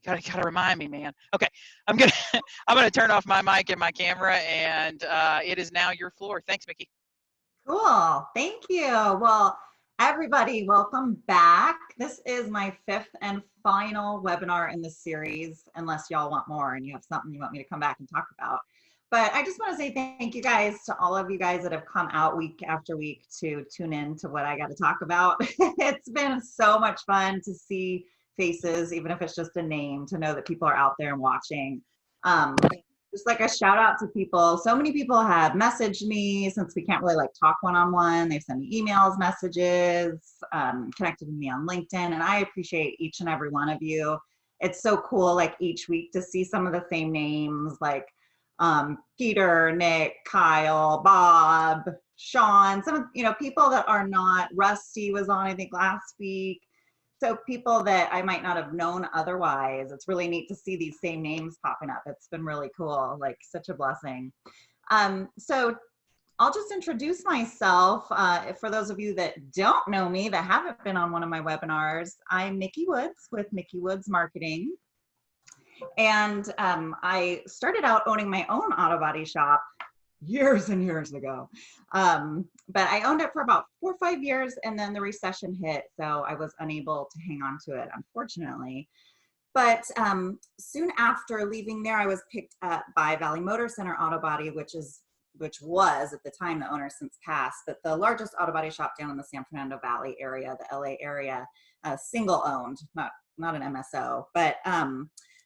Gotta remind me, man. Okay, I'm gonna I'm gonna turn off my mic and my camera, and it is now your floor. Thanks, Micki. Cool. Thank you. Well, everybody, welcome back. This is my fifth and final webinar in the series, unless y'all want more and you have something you want me to come back and talk about. But I just want to say thank you guys to all of you guys that have come out week after week to tune in to what I got to talk about. It's been so much fun to see faces, even if it's just a name, to know that people are out there and watching. Just like a shout out to people. So many people have messaged me since we can't really like talk one-on-one. They've sent me emails, messages, connected with me on LinkedIn, and I appreciate each and every one of you. It's so cool, like each week to see some of the same names, like Peter, Nick, Kyle, Bob, Sean, some of, people that are not. Rusty was on, I think, last week. So people that I might not have known otherwise. It's really neat to see these same names popping up. It's been really cool, like such a blessing. So I'll just introduce myself. For those of you that don't know me, that haven't been on one of my webinars, I'm Micki Woods with Micki Woods Marketing. And I started out owning my own auto body shop years and years ago. But I owned it for about 4 or 5 years, and then the recession hit, so I was unable to hang on to it, unfortunately. But soon after leaving there, I was picked up by Valley Motor Center Autobody, which was at the time, the owner since passed, but the largest auto body shop down in the San Fernando Valley area, the LA area, single owned, not an MSO, but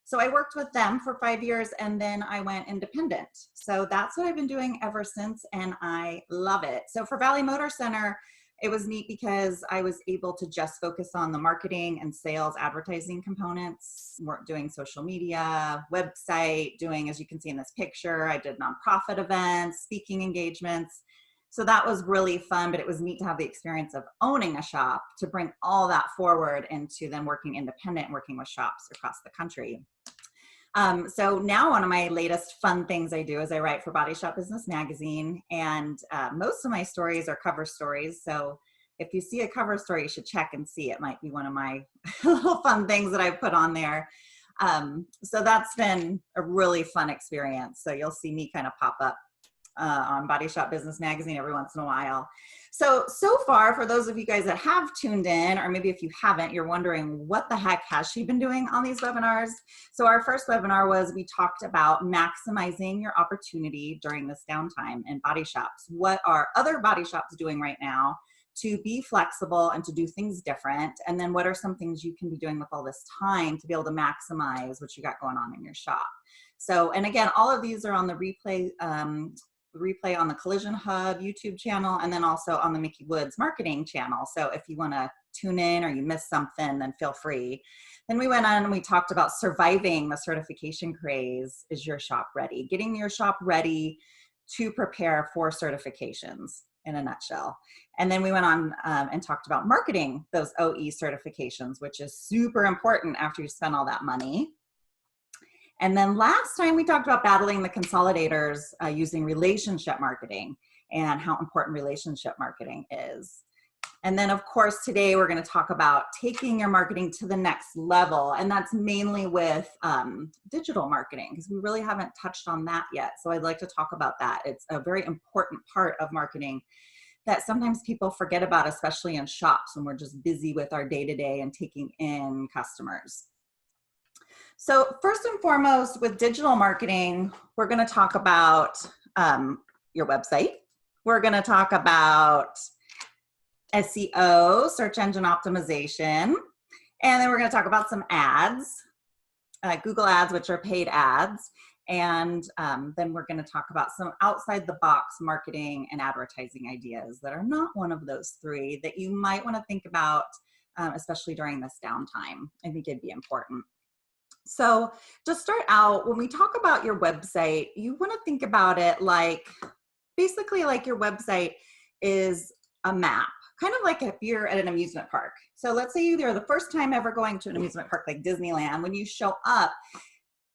so I worked with them for 5 years, and then I went independent. So that's what I've been doing ever since, and I love it. So for Valley Motor Center, it was neat because I was able to just focus on the marketing and sales advertising components, doing social media, website, doing, as you can see in this picture, I did nonprofit events, speaking engagements. So that was really fun, but it was neat to have the experience of owning a shop to bring all that forward into then working independent, working with shops across the country. So now one of my latest fun things I do is I write for Body Shop Business Magazine, and most of my stories are cover stories. So if you see a cover story, you should check and see. It might be one of my little fun things that I've put on there. So that's been a really fun experience. So you'll see me kind of pop up on Body Shop Business Magazine every once in a while. So far, for those of you guys that have tuned in, or maybe if you haven't, you're wondering what the heck has she been doing on these webinars? So our first webinar was, we talked about maximizing your opportunity during this downtime in body shops. What are other body shops doing right now to be flexible and to do things different? And then what are some things you can be doing with all this time to be able to maximize what you got going on in your shop? So, and again, all of these are on the replay on the Collision Hub YouTube channel, and then also on the Micki Woods marketing channel. So if you want to tune in or you missed something, then feel free. Then we went on and we talked about surviving the certification craze. Is your shop ready? Getting your shop ready to prepare for certifications in a nutshell. And then we went on and talked about marketing those OE certifications, which is super important after you spend all that money. And then last time we talked about battling the consolidators using relationship marketing and how important relationship marketing is. And then of course, today we're going to talk about taking your marketing to the next level. And that's mainly with digital marketing, because we really haven't touched on that yet. So I'd like to talk about that. It's a very important part of marketing that sometimes people forget about, especially in shops when we're just busy with our day-to-day and taking in customers. So first and foremost, with digital marketing, we're going to talk about your website. We're going to talk about SEO, search engine optimization, and then we're going to talk about some ads, Google ads, which are paid ads, and then we're going to talk about some outside the box marketing and advertising ideas that are not one of those three that you might want to think about, especially during this downtime. I think it'd be important. So to start out, when we talk about your website, you want to think about it like, basically like your website is a map, kind of like if you're at an amusement park. So let's say you're the first time ever going to an amusement park like Disneyland. When you show up,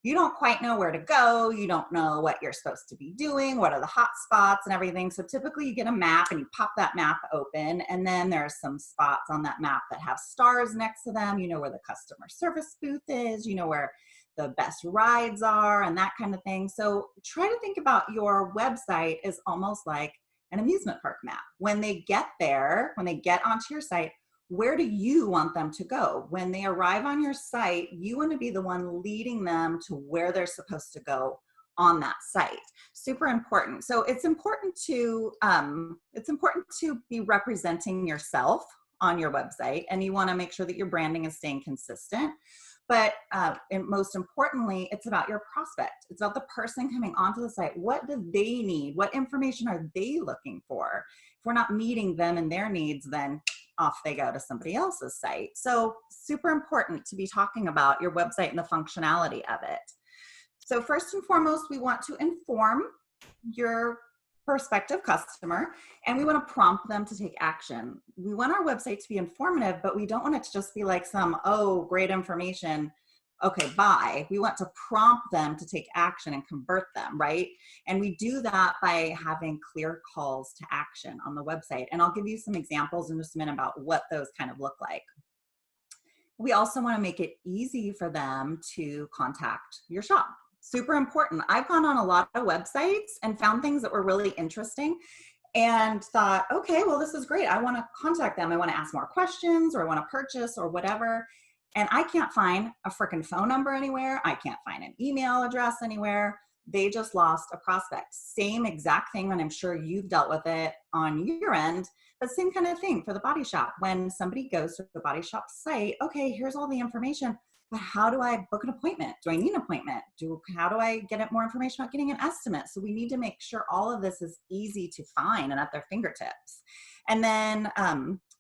you don't quite know where to go. You don't know what you're supposed to be doing, what are the hot spots and everything. So typically you get a map and you pop that map open, and then there's some spots on that map that have stars next to them. You know where the customer service booth is, you know where the best rides are and that kind of thing. So try to think about your website as almost like an amusement park map. When they get there, when they get onto your site, where do you want them to go? When they arrive on your site, you want to be the one leading them to where they're supposed to go on that site. Super important. So it's important to be representing yourself on your website, and you want to make sure that your branding is staying consistent. But and most importantly, it's about your prospect. It's about the person coming onto the site. What do they need? What information are they looking for? If we're not meeting them and their needs, then off they go to somebody else's site. So super important to be talking about your website and the functionality of it. So first and foremost, we want to inform your prospective customer, and we want to prompt them to take action. We want our website to be informative, but we don't want it to just be like some, oh, great information, okay, bye. We want to prompt them to take action and convert them, right? And we do that by having clear calls to action on the website. And I'll give you some examples in just a minute about what those kind of look like. We also want to make it easy for them to contact your shop. Super important. I've gone on a lot of websites and found things that were really interesting and thought, okay, well, this is great. I want to contact them. I want to ask more questions, or I want to purchase, or whatever. And I can't find a freaking phone number anywhere. I can't find an email address anywhere. They just lost a prospect. Same exact thing, and I'm sure you've dealt with it on your end, but same kind of thing for the body shop. When somebody goes to the body shop site, okay, here's all the information, but how do I book an appointment? Do I need an appointment? How do I get more information about getting an estimate? So we need to make sure all of this is easy to find and at their fingertips. And then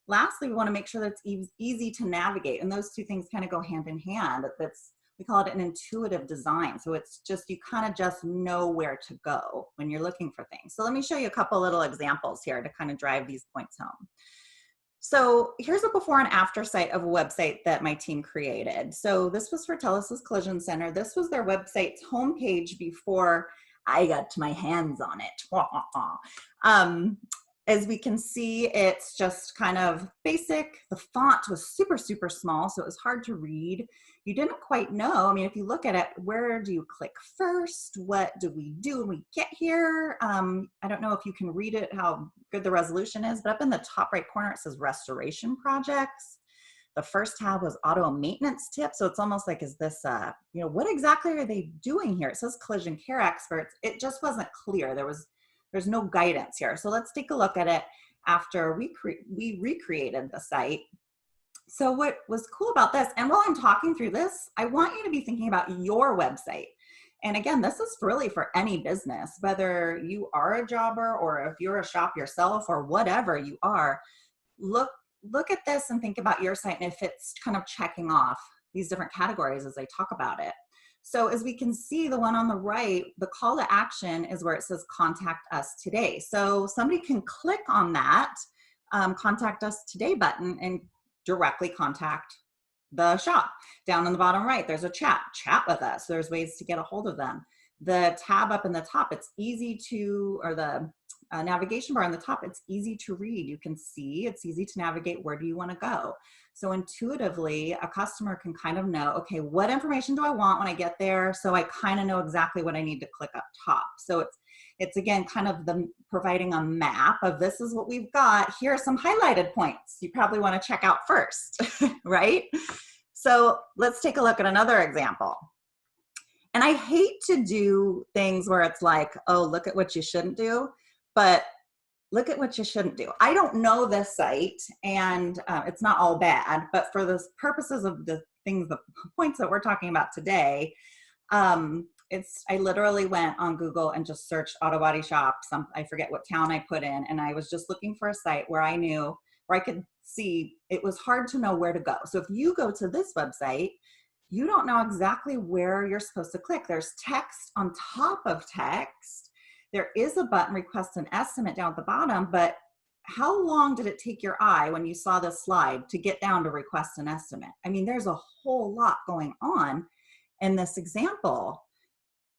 lastly, we want to make sure that it's easy to navigate. And those two things kind of go hand in hand. We call it an intuitive design. So it's just, you kind of just know where to go when you're looking for things. So let me show you a couple little examples here to kind of drive these points home. So here's a before and after site of a website that my team created. So this was for Telus' Collision Center. This was their website's homepage before I got to my hands on it. As we can see, it's just kind of basic. The font was super, super small, so it was hard to read. You didn't quite know. I mean, if you look at it, where do you click first? What do we do when we get here? I don't know if you can read it, how good the resolution is, but up in the top right corner, it says restoration projects. The first tab was auto maintenance tips. So it's almost like, is this, what exactly are they doing here? It says collision care experts. It just wasn't clear. There's no guidance here. So let's take a look at it after we recreated the site. So what was cool about this, and while I'm talking through this, I want you to be thinking about your website. And again, this is really for any business, whether you are a jobber or if you're a shop yourself or whatever you are, look at this and think about your site and if it's kind of checking off these different categories as I talk about it. So as we can see, the one on the right, the call to action is where it says contact us today. So somebody can click on that contact us today button and directly contact the shop. Down on the bottom right, there's a chat with us. There's ways to get a hold of them. The tab up in the top, it's easy to, or the navigation bar on the top, it's easy to read. You can see, it's easy to navigate, where do you want to go? So intuitively, a customer can kind of know, okay, what information do I want when I get there? So I kind of know exactly what I need to click up top. So it's again, kind of providing a map of this is what we've got. Here are some highlighted points you probably want to check out first, right? So let's take a look at another example. And I hate to do things where it's like, oh, look at what you shouldn't do, but look at what you shouldn't do. I don't know this site, and it's not all bad, but for the purposes of the points that we're talking about today, I literally went on Google and just searched Autobody shop. I forget what town I put in, and I was just looking for a site where I could see. It was hard to know where to go. So if you go to this website, you don't know exactly where you're supposed to click. There's text on top of text. There is a button, request an estimate, down at the bottom, but how long did it take your eye when you saw this slide to get down to request an estimate? I mean, there's a whole lot going on. in this example.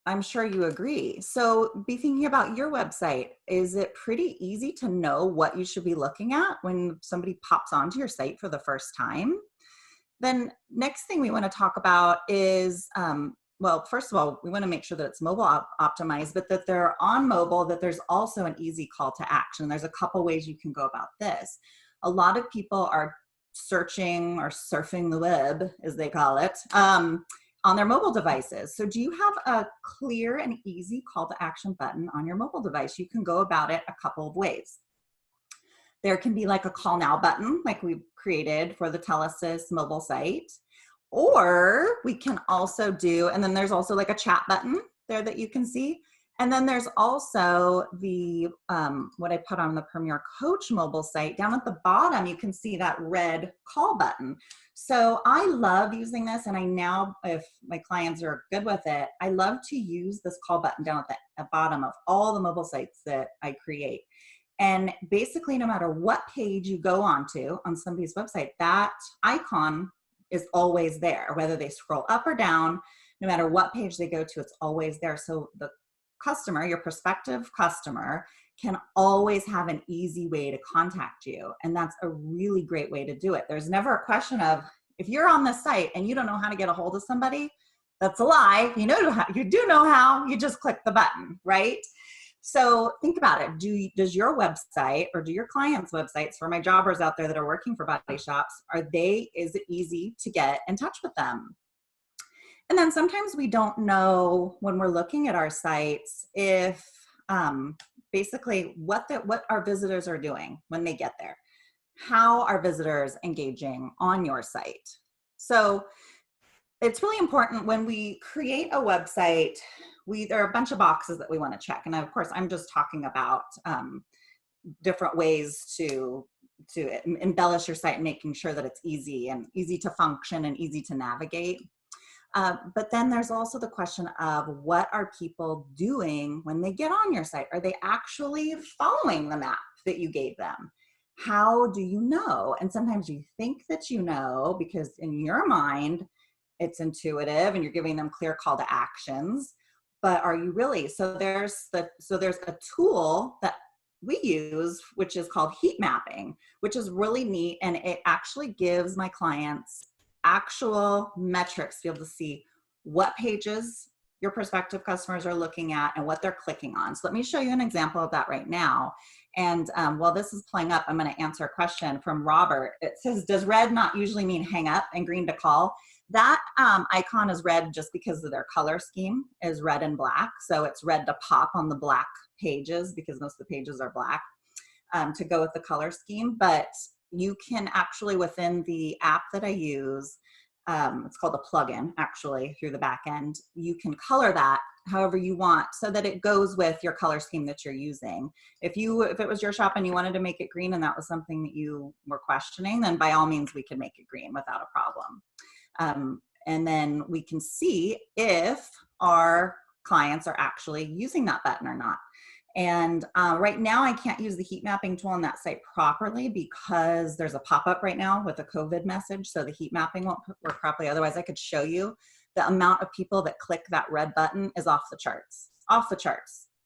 I'm sure you agree. So be thinking about your website. Is it pretty easy to know what you should be looking at when somebody pops onto your site for the first time? Then next thing we want to talk about is, well, first of all, we want to make sure that it's mobile optimized, but that they're on mobile, that there's also an easy call to action. There's a couple ways you can go about this. A lot of people are searching or surfing the web, as they call it, on their mobile devices. So do you have a clear and easy call to action button on your mobile device? You can go about it a couple of ways. There can be like a call now button, like we created for the Telesis mobile site. Or we can also do, and then there's also like a chat button there that you can see. And then there's also the, what I put on the Premier Coach mobile site. Down at the bottom, you can see that red call button. So I love using this, and I now, if my clients are good with it, I love to use this call button down at the bottom of all the mobile sites that I create. And basically, no matter what page you go onto on somebody's website, that icon is always there, whether they scroll up or down, no matter what page they go to, it's always there. So the customer, your prospective customer, can always have an easy way to contact you. And that's a really great way to do it. There's never a question of, if you're on the site and you don't know how to get a hold of somebody, that's a lie. You know how, you do know how, you just click the button, right? So think about it. Does your website, or do your clients' websites, for my jobbers out there that are working for body shops, is it easy to get in touch with them? And then sometimes we don't know when we're looking at our sites if basically what our visitors are doing when they get there. How are visitors engaging on your site? So it's really important when we create a website, there are a bunch of boxes that we want to check. And of course, I'm just talking about different ways to embellish your site and making sure that it's easy to function and easy to navigate. But then there's also the question of, what are people doing when they get on your site? Are they actually following the map that you gave them? How do you know? And sometimes you think that you know because in your mind, it's intuitive and you're giving them clear call to actions, but are you really? So there's a tool that we use, which is called heat mapping, which is really neat. And it actually gives my clients actual metrics to be able to see what pages your prospective customers are looking at and what they're clicking on. So let me show you an example of that right now. And while this is playing up, I'm going to answer a question from Robert. It says, does red not usually mean hang up and green to call? That icon is red just because of their color scheme is red and black. So it's red to pop on the black pages because most of the pages are black to go with the color scheme. But you can actually, within the app that I use, it's called a plugin actually through the back end, you can color that however you want so that it goes with your color scheme that you're using. If it was your shop and you wanted to make it green and that was something that you were questioning, then by all means we can make it green without a problem. And then we can see if our clients are actually using that button or not. And right now I can't use the heat mapping tool on that site properly because there's a pop-up right now with a COVID message. So the heat mapping won't work properly. Otherwise I could show you the amount of people that click that red button is off the charts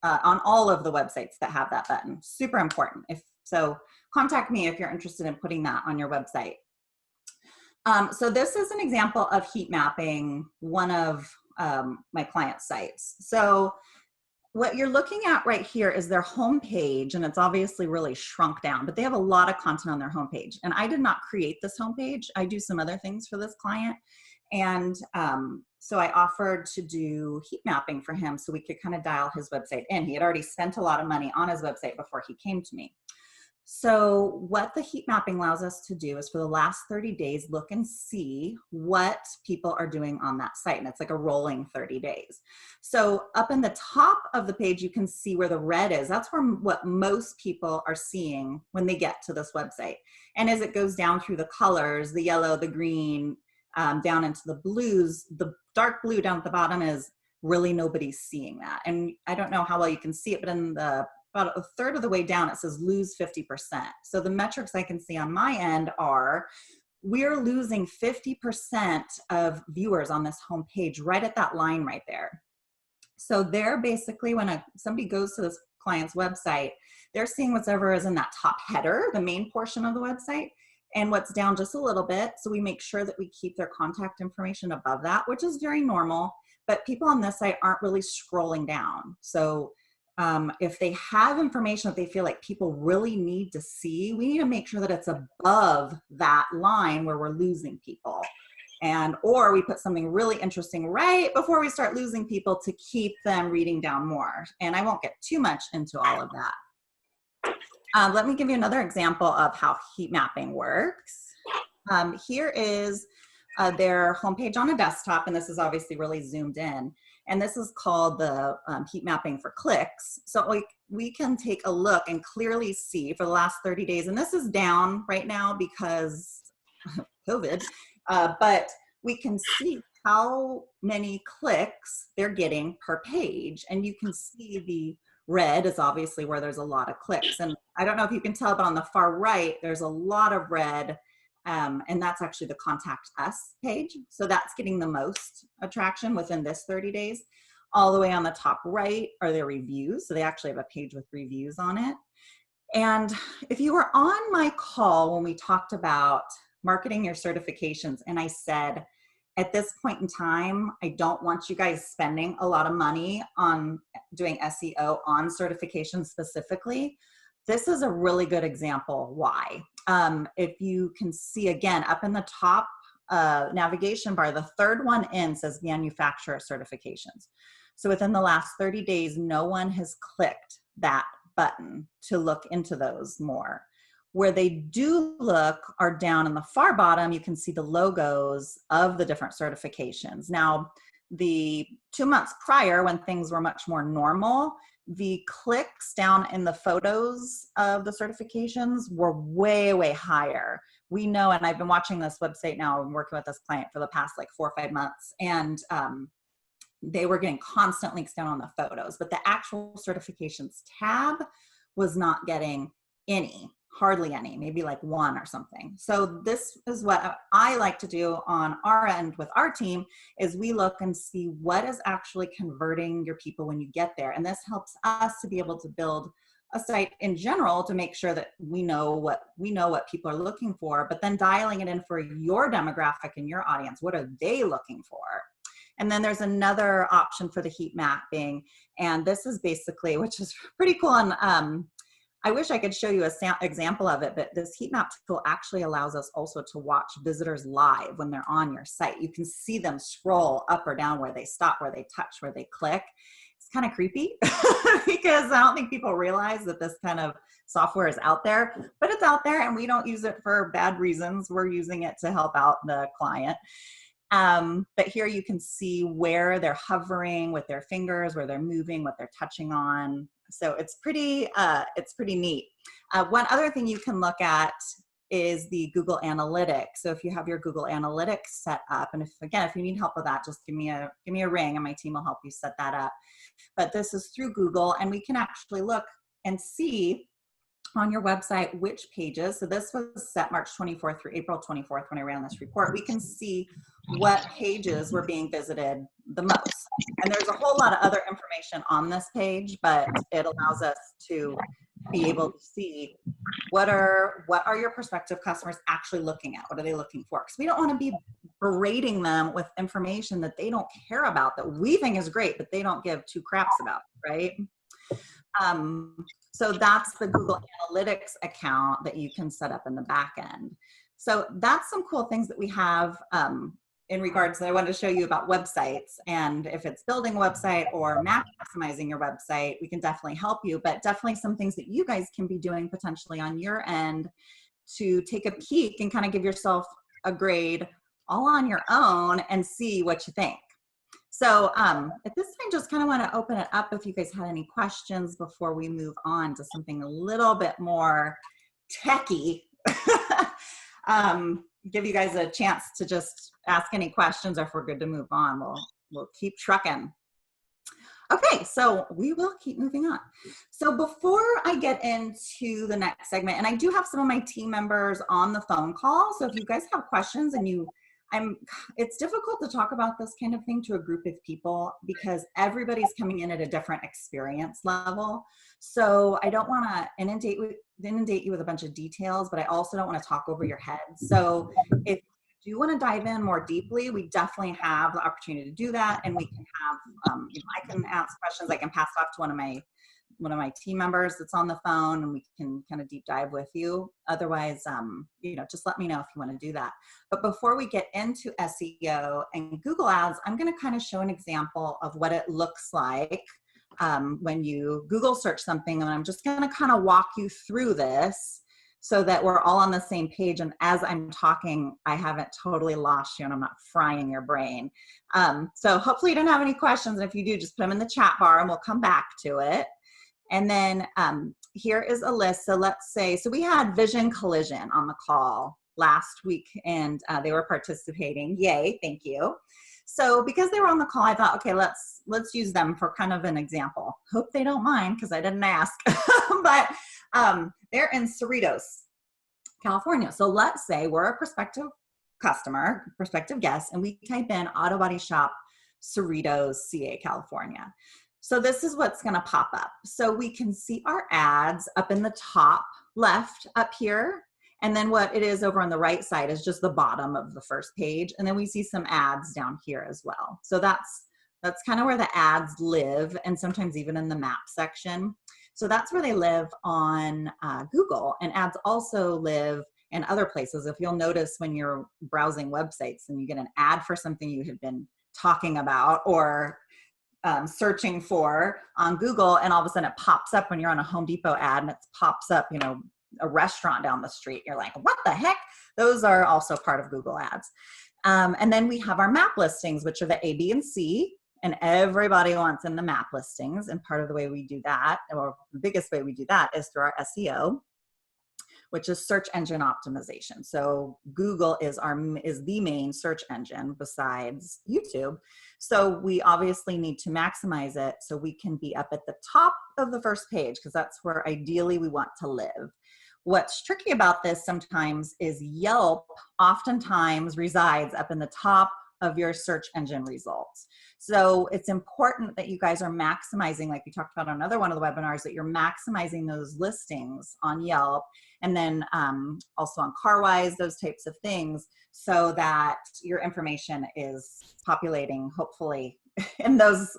on all of the websites that have that button. Super important. So contact me if you're interested in putting that on your website. So this is an example of heat mapping one of my client sites. So what you're looking at right here is their homepage, and it's obviously really shrunk down, but they have a lot of content on their homepage. And I did not create this homepage. I do some other things for this client. And so I offered to do heat mapping for him so we could kind of dial his website in. He had already spent a lot of money on his website before he came to me. So what the heat mapping allows us to do is for the last 30 days, look and see what people are doing on that site. And it's like a rolling 30 days. So up in the top of the page, you can see where the red is. That's what most people are seeing when they get to this website. And as it goes down through the colors, the yellow, the green, down into the blues, the dark blue down at the bottom is really nobody's seeing that. And I don't know how well you can see it, but in about a third of the way down, it says lose 50%. So the metrics I can see on my end are we're losing 50% of viewers on this homepage right at that line right there. So they're basically, when somebody goes to this client's website, they're seeing whatever is in that top header, the main portion of the website, and what's down just a little bit. So we make sure that we keep their contact information above that, which is very normal, but people on this site aren't really scrolling down. So if they have information that they feel like people really need to see, we need to make sure that it's above that line where we're losing people. Or we put something really interesting right before we start losing people to keep them reading down more. And I won't get too much into all of that. Let me give you another example of how heat mapping works. Here is their homepage on a desktop, and this is obviously really zoomed in. And this is called the heat mapping for clicks. So we can take a look and clearly see for the last 30 days, and this is down right now because COVID, but we can see how many clicks they're getting per page. And you can see the red is obviously where there's a lot of clicks. And I don't know if you can tell, but on the far right, there's a lot of red. And that's actually the Contact Us page. So that's getting the most attraction within this 30 days. All the way on the top right are their reviews. So they actually have a page with reviews on it. And if you were on my call when we talked about marketing your certifications, and I said, at this point in time, I don't want you guys spending a lot of money on doing SEO on certifications specifically. This is a really good example why. If you can see again, up in the top navigation bar, the third one in says manufacturer certifications. So within the last 30 days, no one has clicked that button to look into those more. Where they do look are down in the far bottom. You can see the logos of the different certifications. Now, the 2 months prior, when things were much more normal, the clicks down in the photos of the certifications were way, way higher. We know, and I've been watching this website now and working with this client for the past like 4 or 5 months, and they were getting constant links down on the photos, but the actual certifications tab was not getting any. Hardly any, maybe like one or something. So this is what I like to do on our end with our team, is we look and see what is actually converting your people when you get there. And this helps us to be able to build a site in general to make sure that we know what people are looking for, but then dialing it in for your demographic and your audience. What are they looking for? And then there's another option for the heat mapping. And this is basically, which is pretty cool. And I wish I could show you an example of it, but this heat map tool actually allows us also to watch visitors live when they're on your site. You can see them scroll up or down, where they stop, where they touch, where they click. It's kind of creepy because I don't think people realize that this kind of software is out there, but it's out there and we don't use it for bad reasons. We're using it to help out the client. But here you can see where they're hovering with their fingers, where they're moving, what they're touching on. So it's pretty neat. One other thing you can look at is the Google Analytics. So if you have your Google Analytics set up, and if you need help with that, just give me a ring and my team will help you set that up. But this is through Google, and we can actually look and see on your website which pages. So this was set March 24th through April 24th when I ran this report. We can see what pages were being visited the most. And there's a whole lot of other information on this page, but it allows us to be able to see what are your prospective customers actually looking at? What are they looking for? Because we don't want to be berating them with information that they don't care about, that we think is great, but they don't give two craps about, right? So that's the Google Analytics account that you can set up in the back end. So that's some cool things that we have in regards that I wanted to show you about websites. And if it's building a website or maximizing your website, we can definitely help you, but definitely some things that you guys can be doing potentially on your end to take a peek and kind of give yourself a grade all on your own and see what you think. So at this time, just kind of want to open it up if you guys had any questions before we move on to something a little bit more techy. Give you guys a chance to just ask any questions, or if we're good to move on, we'll keep trucking. Okay, so we will keep moving on. So before I get into the next segment, and I do have some of my team members on the phone call. So if you guys have questions and it's difficult to talk about this kind of thing to a group of people because everybody's coming in at a different experience level. So I don't want to inundate you with a bunch of details, but I also don't want to talk over your head. So if you do want to dive in more deeply, we definitely have the opportunity to do that, and we can have I can ask questions. I can pass off to one of my team members that's on the phone, and we can kind of deep dive with you. Otherwise, just let me know if you want to do that. But before we get into SEO and Google Ads, I'm going to kind of show an example of what it looks like when you Google search something, and I'm just going to kind of walk you through this so that we're all on the same page. And as I'm talking, I haven't totally lost you and I'm not frying your brain. So hopefully you don't have any questions. And if you do, just put them in the chat bar and we'll come back to it. And then here is a list. So let's say, so we had Vision Collision on the call last week, and they were participating. Yay, thank you. So because they were on the call, I thought, okay, let's use them for kind of an example. Hope they don't mind because I didn't ask. But they're in Cerritos, California. So let's say we're a prospective customer, prospective guest, and we type in Autobody Shop, Cerritos, CA, California. So this is what's going to pop up. So we can see our ads up in the top left up here. And then what it is over on the right side is just the bottom of the first page. And then we see some ads down here as well. So that's kind of where the ads live, and sometimes even in the map section. So that's where they live on Google, and ads also live in other places. If you'll notice when you're browsing websites and you get an ad for something you had been talking about or searching for on Google, and all of a sudden it pops up when you're on a Home Depot ad and it pops up, a restaurant down the street. You're like, what the heck? Those are also part of Google Ads. And then we have our map listings, which are the A, B, and C. And everybody wants in the map listings. And part of the way we do that, or the biggest way we do that, is through our SEO, which is search engine optimization. So Google is the main search engine besides YouTube. So we obviously need to maximize it so we can be up at the top of the first page, because that's where ideally we want to live. What's tricky about this sometimes is Yelp oftentimes resides up in the top of your search engine results. So it's important that you guys are maximizing, like we talked about on another one of the webinars, that you're maximizing those listings on Yelp, and then also on CarWise, those types of things, so that your information is populating hopefully in those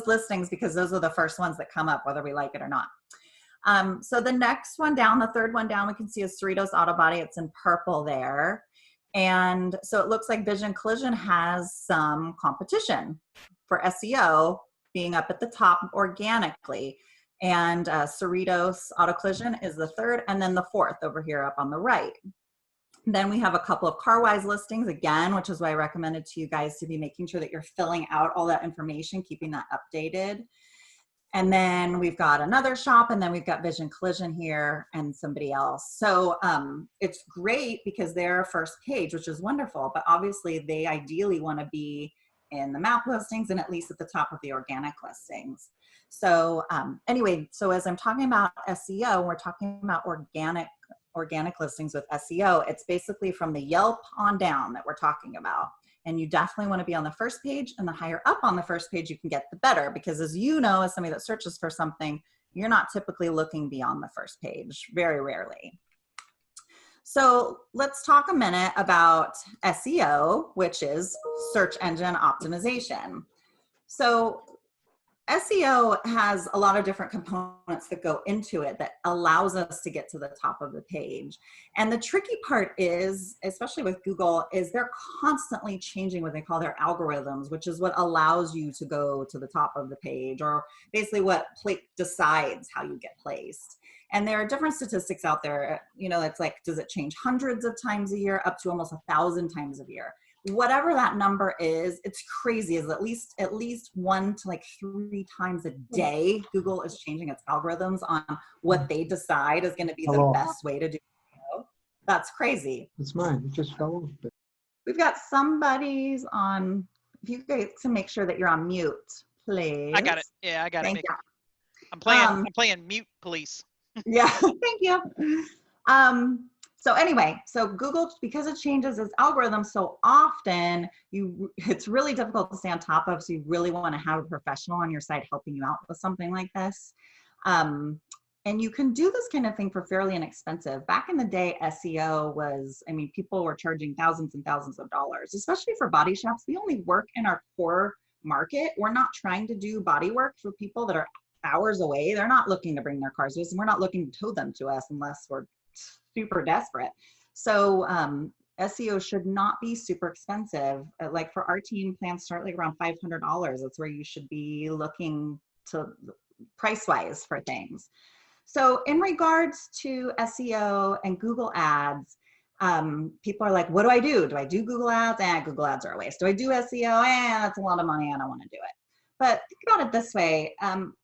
listings, because those are the first ones that come up whether we like it or not. So the next one down, the third one down, we can see is Cerritos Autobody. It's in purple there. And so it looks like Vision Collision has some competition for SEO, being up at the top organically. And Cerritos Auto Collision is the third, and then the fourth over here up on the right. Then we have a couple of CarWise listings again, which is why I recommended to you guys to be making sure that you're filling out all that information, keeping that updated. And then we've got another shop, and then we've got Vision Collision here and somebody else. So it's great because they're first page, which is wonderful, but obviously they ideally want to be in the map listings and at least at the top of the organic listings. So anyway, so as I'm talking about SEO, we're talking about organic listings with SEO. It's basically from the Yelp on down that we're talking about. And you definitely want to be on the first page, and the higher up on the first page you can get, the better, because as you know, as somebody that searches for something, you're not typically looking beyond the first page, very rarely. So let's talk a minute about SEO, which is search engine optimization. So SEO has a lot of different components that go into it that allows us to get to the top of the page. And the tricky part is, especially with Google, is they're constantly changing what they call their algorithms, which is what allows you to go to the top of the page, or basically what decides how you get placed. And there are different statistics out there. It's like, does it change hundreds of times a year up to almost 1,000 times a year? Whatever that number is, it's crazy. Is at least 1 to like 3 times a day, Google is changing its algorithms on what they decide is going to be the best way to do it. That's crazy. It's mine. It just fell off. We've got somebody's on. If you guys can make sure that you're on mute, please. I got it. Yeah, I got it, Thank Nikki. you. I'm playing mute police. Yeah, thank you. So anyway, so Google, because it changes its algorithm so often, it's really difficult to stay on top of. So you really want to have a professional on your side helping you out with something like this. And you can do this kind of thing for fairly inexpensive. Back in the day, SEO was, I mean, people were charging thousands and thousands of dollars, especially for body shops. We only work in our core market. We're not trying to do body work for people that are hours away. They're not looking to bring their cars to us, and we're not looking to tow them to us unless we're super desperate. So SEO should not be super expensive. Like for our team, plans start like around $500. That's where you should be looking to price-wise for things. So in regards to SEO and Google Ads, people are like, what do I do? Do I do Google Ads? Google Ads are a waste. Do I do SEO? That's a lot of money. I don't want to do it. But think about it this way,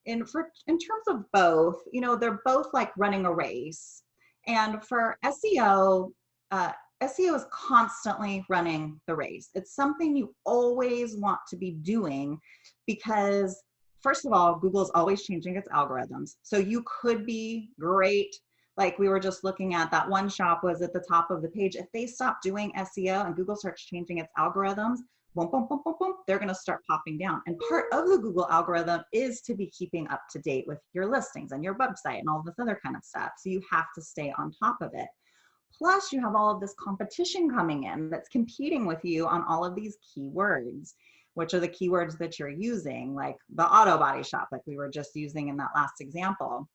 in terms of both, you know, they're both like running a race. And for SEO, SEO is constantly running the race. It's something you always want to be doing because, first of all, Google is always changing its algorithms. So you could be great. Like we were just looking at, that one shop was at the top of the page. If they stop doing SEO and Google starts changing its algorithms, boom, boom, boom, boom, boom, they're going to start popping down. And part of the Google algorithm is to be keeping up to date with your listings and your website and all this other kind of stuff. So you have to stay on top of it. Plus you have all of this competition coming in that's competing with you on all of these keywords, which are the keywords that you're using, like the Autobody shop, like we were just using in that last example.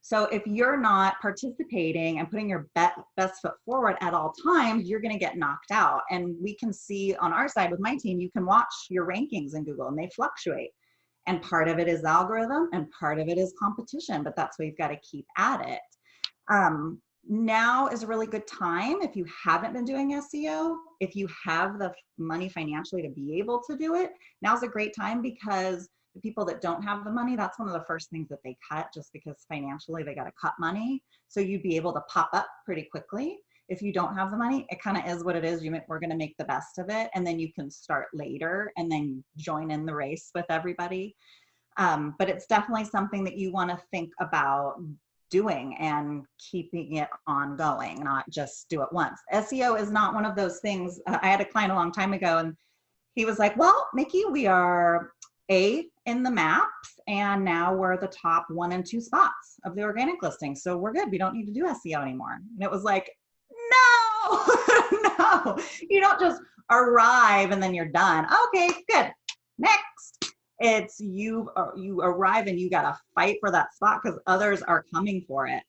So if you're not participating and putting your best foot forward at all times, you're going to get knocked out. And we can see on our side with my team, you can watch your rankings in Google and they fluctuate. And part of it is the algorithm and part of it is competition, but that's why you've got to keep at it. Now is a really good time if you haven't been doing SEO, if you have the money financially to be able to do it, now's a great time because the people that don't have the money, that's one of the first things that they cut just because financially they got to cut money. So you'd be able to pop up pretty quickly. If you don't have the money, it kind of is what it is. We're going to make the best of it. And then you can start later and then join in the race with everybody. But it's definitely something that you want to think about doing and keeping it ongoing, not just do it once. SEO is not one of those things. I had a client a long time ago and he was like, well, Nikki, we are in the maps and now we're the top 1 and 2 spots of the organic listing. So we're good. We don't need to do SEO anymore. And it was like, no, no, you don't just arrive and then you're done. Okay, good. Next. It's you arrive and you got to fight for that spot because others are coming for it.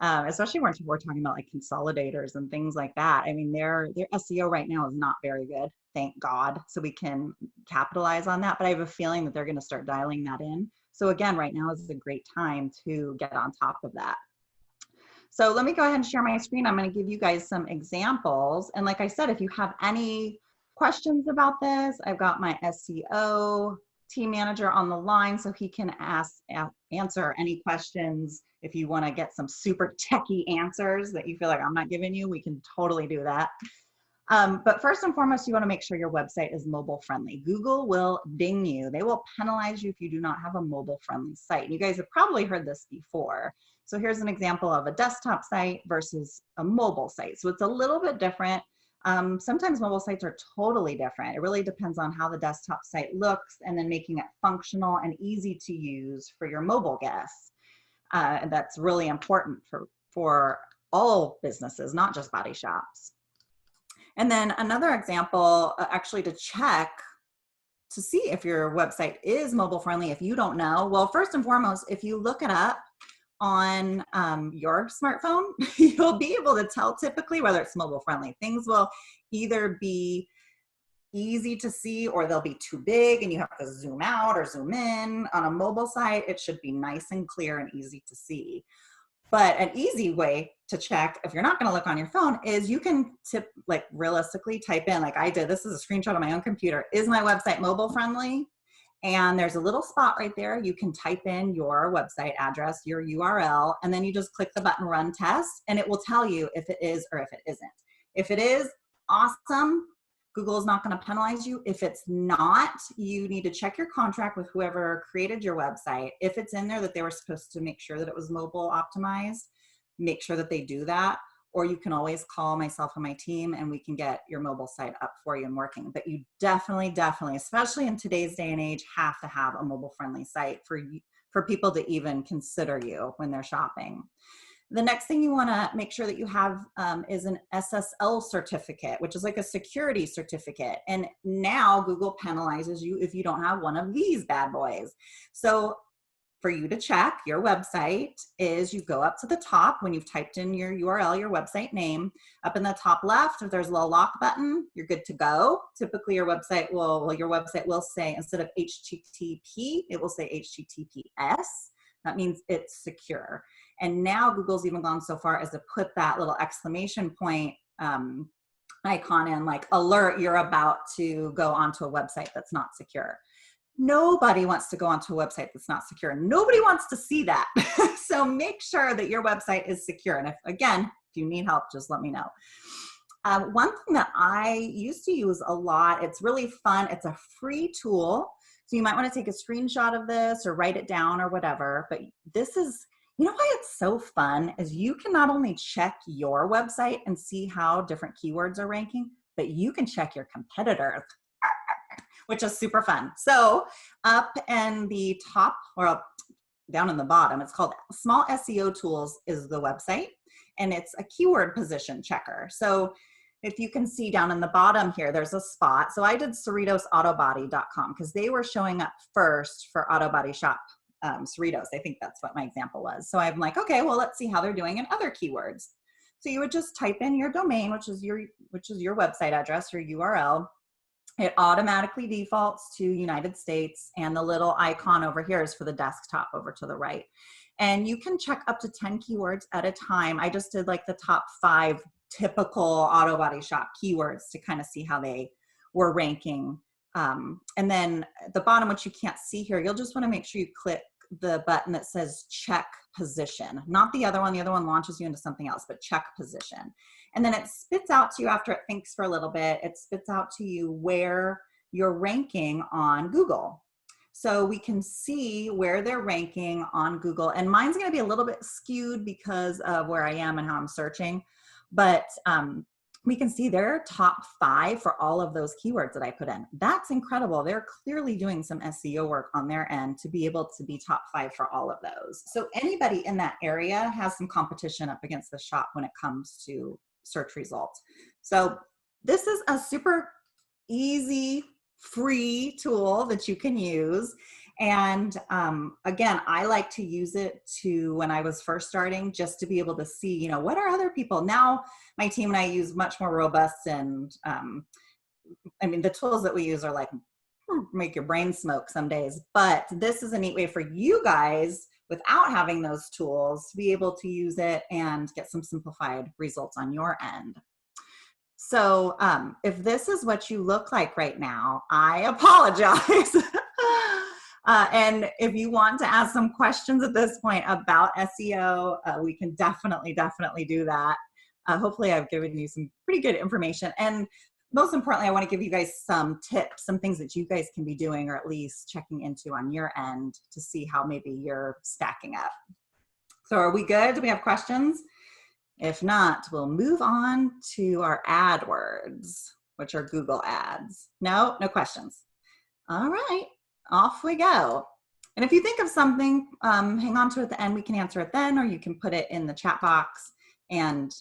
Especially when we're talking about like consolidators and things like that. I mean, their SEO right now is not very good, thank God. So we can capitalize on that. But I have a feeling that they're going to start dialing that in. So again, right now is a great time to get on top of that. So let me go ahead and share my screen. I'm going to give you guys some examples. And like I said, if you have any questions about this, I've got my SEO team manager on the line so he can answer any questions. If you want to get some super techie answers that you feel like I'm not giving you, we can totally do that. But first and foremost, you want to make sure your website is mobile friendly. Google will ding you. They will penalize you if you do not have a mobile friendly site. And you guys have probably heard this before. So here's an example of a desktop site versus a mobile site. So it's a little bit different. Sometimes mobile sites are totally different. It really depends on how the desktop site looks and then making it functional and easy to use for your mobile guests. And that's really important for all businesses, not just body shops. And then another example, actually to check to see if your website is mobile friendly, if you don't know. Well, first and foremost, if you look it up on your smartphone, you'll be able to tell typically whether it's mobile friendly. Things will either be easy to see or they'll be too big and you have to zoom out or zoom in. On a mobile site, it should be nice and clear and easy to see. But an easy way to check if you're not going to look on your phone is you can realistically type in, like I did, this is a screenshot of my own computer, is my website mobile friendly? And there's a little spot right there. You can type in your website address, your URL, and then you just click the button run test and it will tell you if it is or if it isn't. If it is, awesome. Google is not going to penalize you. If it's not, you need to check your contract with whoever created your website. If it's in there that they were supposed to make sure that it was mobile optimized, make sure that they do that. Or you can always call myself and my team and we can get your mobile site up for you and working. But you definitely, especially in today's day and age, have to have a mobile friendly site for people to even consider you when they're shopping. The next thing you want to make sure that you have is an SSL certificate, which is like a security certificate. And now Google penalizes you if you don't have one of these bad boys. So for you to check your website is you go up to the top when you've typed in your URL, your website name. Up in the top left, if there's a little lock button, you're good to go. Typically your website will say, instead of HTTP, it will say HTTPS. That means it's secure. And now Google's even gone so far as to put that little exclamation point icon in, like, alert, you're about to go onto a website that's not secure. Nobody wants to go onto a website that's not secure. Nobody wants to see that. So make sure that your website is secure. And if you need help, just let me know. One thing that I used to use a lot, it's really fun. It's a free tool. So you might want to take a screenshot of this or write it down or whatever. But this is, you know why it's so fun is you can not only check your website and see how different keywords are ranking, but you can check your competitors, which is super fun. So up in the top or down in the bottom, it's called Small SEO Tools is the website, and it's a keyword position checker. So if you can see down in the bottom here, there's a spot. So I did CerritosAutobody.com because they were showing up first for Autobody shop Cerritos. I think that's what my example was. So I'm like, okay, well, let's see how they're doing in other keywords. So you would just type in your domain, which is your website address, your URL. It automatically defaults to United States, and the little icon over here is for the desktop over to the right. And you can check up to 10 keywords at a time. I just did like the top 5 typical auto body shop keywords to kind of see how they were ranking. And then at the bottom, which you can't see here, you'll just want to make sure you click the button that says check position, not the other one. The other one launches you into something else, but check position. And then it spits out to you after it thinks for a little bit, it spits out to you where you're ranking on Google. So we can see where they're ranking on Google. And mine's going to be a little bit skewed because of where I am and how I'm searching. But we can see their top 5 for all of those keywords that I put in. That's incredible. They're clearly doing some SEO work on their end to be able to be top 5 for all of those. So anybody in that area has some competition up against the shop when it comes to search results. So this is a super easy, free tool that you can use. And again, I like to use it when I was first starting, just to be able to see, you know, what are other people. Now my team and I use much more robust, and I mean, the tools that we use are like, make your brain smoke some days, but this is a neat way for you guys without having those tools to be able to use it and get some simplified results on your end. So if this is what you look like right now, I apologize. And if you want to ask some questions at this point about SEO, we can definitely do that. Hopefully I've given you some pretty good information. And most importantly, I want to give you guys some tips, some things that you guys can be doing or at least checking into on your end to see how maybe you're stacking up. So are we good? Do we have questions? If not, we'll move on to our AdWords, which are Google ads. No questions. All right, off we go. And if you think of something, hang on to it at the end. We can answer it then, or you can put it in the chat box and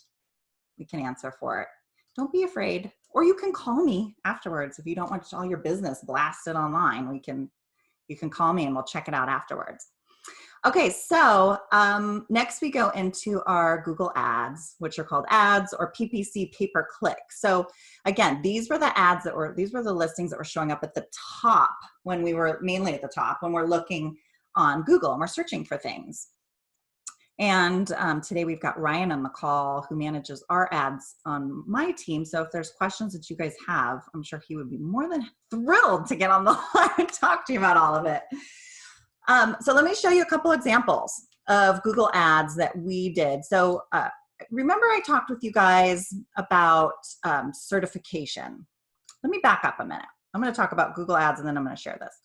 we can answer for it. Don't be afraid. Or you can call me afterwards if you don't want all your business blasted online. You can call me and we'll check it out afterwards. Okay, so next we go into our Google ads, which are called ads or PPC pay-per-click. So again, these were the listings that were showing up at the top when we were mainly at the top when we're looking on Google and we're searching for things. And today we've got Ryan on the call who manages our ads on my team. So if there's questions that you guys have, I'm sure he would be more than thrilled to get on the line and talk to you about all of it. So let me show you a couple examples of Google ads that we did. So remember I talked with you guys about certification. let me back up a minute. I'm going to talk about Google Ads and then I'm going to share this.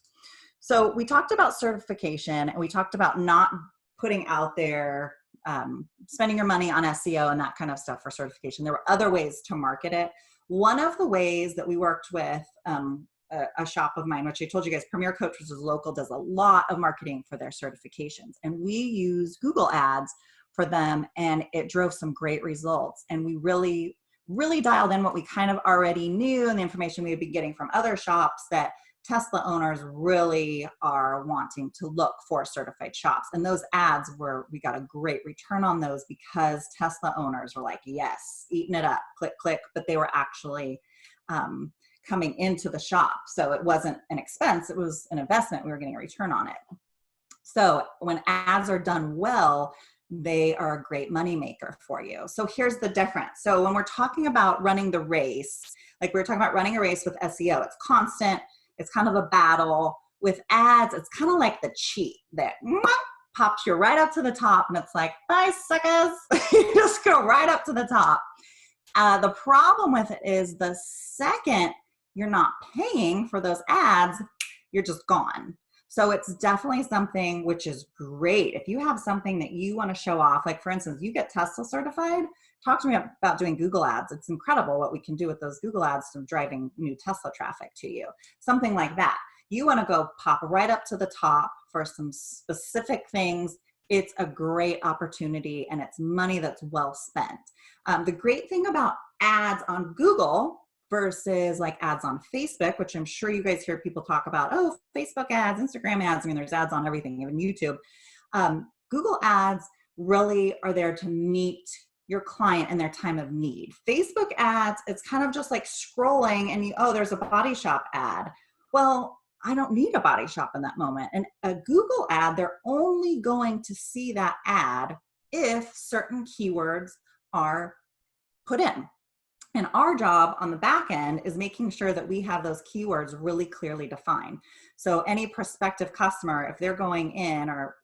So we talked about certification and we talked about not putting out there, spending your money on SEO and that kind of stuff for certification. There were other ways to market it. One of the ways that we worked with a shop of mine, which I told you guys, Premier Coach, which is local, does a lot of marketing for their certifications. And we use Google Ads for them and it drove some great results. And we really dialed in what we kind of already knew and the information we had been getting from other shops, that Tesla owners really are wanting to look for certified shops. And those ads we got a great return on those because Tesla owners were like, yes, eating it up, click, click, but they were actually coming into the shop. So it wasn't an expense, it was an investment. We were getting a return on it. So when ads are done well, they are a great money maker for you. So here's the difference. So when we're talking about running the race, like we were talking about running a race with SEO, it's constant, it's kind of a battle. With ads, it's kind of like the cheat that pops you right up to the top and it's like, bye suckers, you just go right up to the top. The problem with it is the second you're not paying for those ads, you're just gone. So it's definitely something which is great. If you have something that you want to show off, like for instance, you get Tesla certified, talk to me about doing Google Ads. It's incredible what we can do with those Google Ads to driving new Tesla traffic to you. Something like that. You want to go pop right up to the top for some specific things. It's a great opportunity and it's money that's well spent. The great thing about ads on Google versus like ads on Facebook, which I'm sure you guys hear people talk about, oh, Facebook ads, Instagram ads. I mean, there's ads on everything, even YouTube. Google ads really are there to meet your client in their time of need. Facebook ads, it's kind of just like scrolling and there's a body shop ad. Well, I don't need a body shop in that moment. And a Google ad, they're only going to see that ad if certain keywords are put in. And our job on the back end is making sure that we have those keywords really clearly defined. So any prospective customer, if they're going in or,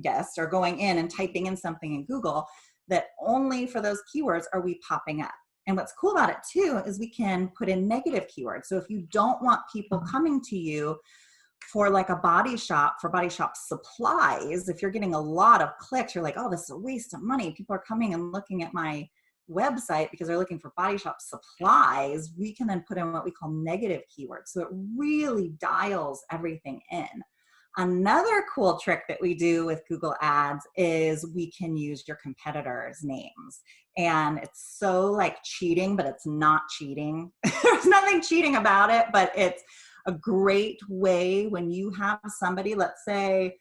guests are going in and typing in something in Google, that only for those keywords are we popping up. And what's cool about it too, is we can put in negative keywords. So if you don't want people coming to you for like a body shop, for body shop supplies, if you're getting a lot of clicks, you're like, oh, this is a waste of money. People are coming and looking at my website because they're looking for body shop supplies, we can then put in what we call negative keywords. So it really dials everything in. Another cool trick that we do with Google Ads is we can use your competitors' names. And it's so like cheating, but it's not cheating. There's nothing cheating about it, but it's a great way when you have somebody, let's say,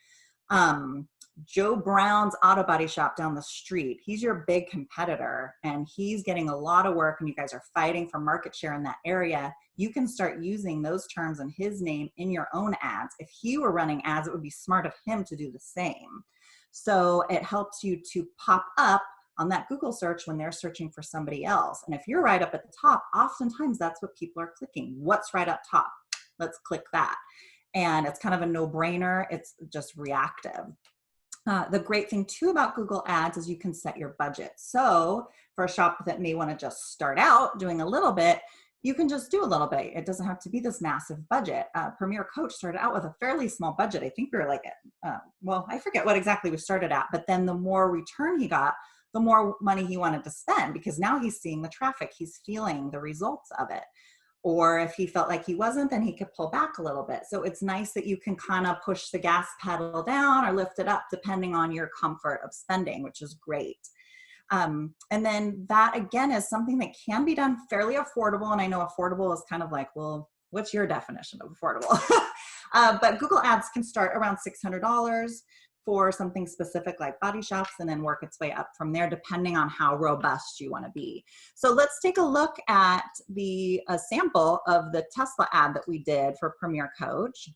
Joe Brown's Autobody shop down the street. He's your big competitor and he's getting a lot of work and you guys are fighting for market share in that area. You can start using those terms and his name in your own ads. If he were running ads, it would be smart of him to do the same. So it helps you to pop up on that Google search when they're searching for somebody else. And if you're right up at the top, oftentimes that's what people are clicking. What's right up top? Let's click that. And it's kind of a no-brainer. It's just reactive. The great thing too about Google Ads is you can set your budget. So for a shop that may want to just start out doing a little bit, you can just do a little bit. It doesn't have to be this massive budget. Premier Coach started out with a fairly small budget. I think we were like, I forget what exactly we started at, but then the more return he got, the more money he wanted to spend because now he's seeing the traffic, he's feeling the results of it. Or if he felt like he wasn't, then he could pull back a little bit. So it's nice that you can kind of push the gas pedal down or lift it up depending on your comfort of spending, which is great. And then that again is something that can be done fairly affordable. And I know affordable is kind of like, well, what's your definition of affordable? But Google Ads can start around $600 for something specific like body shops and then work its way up from there depending on how robust you want to be. So let's take a look at a sample of the Tesla ad that we did for Premier Coach.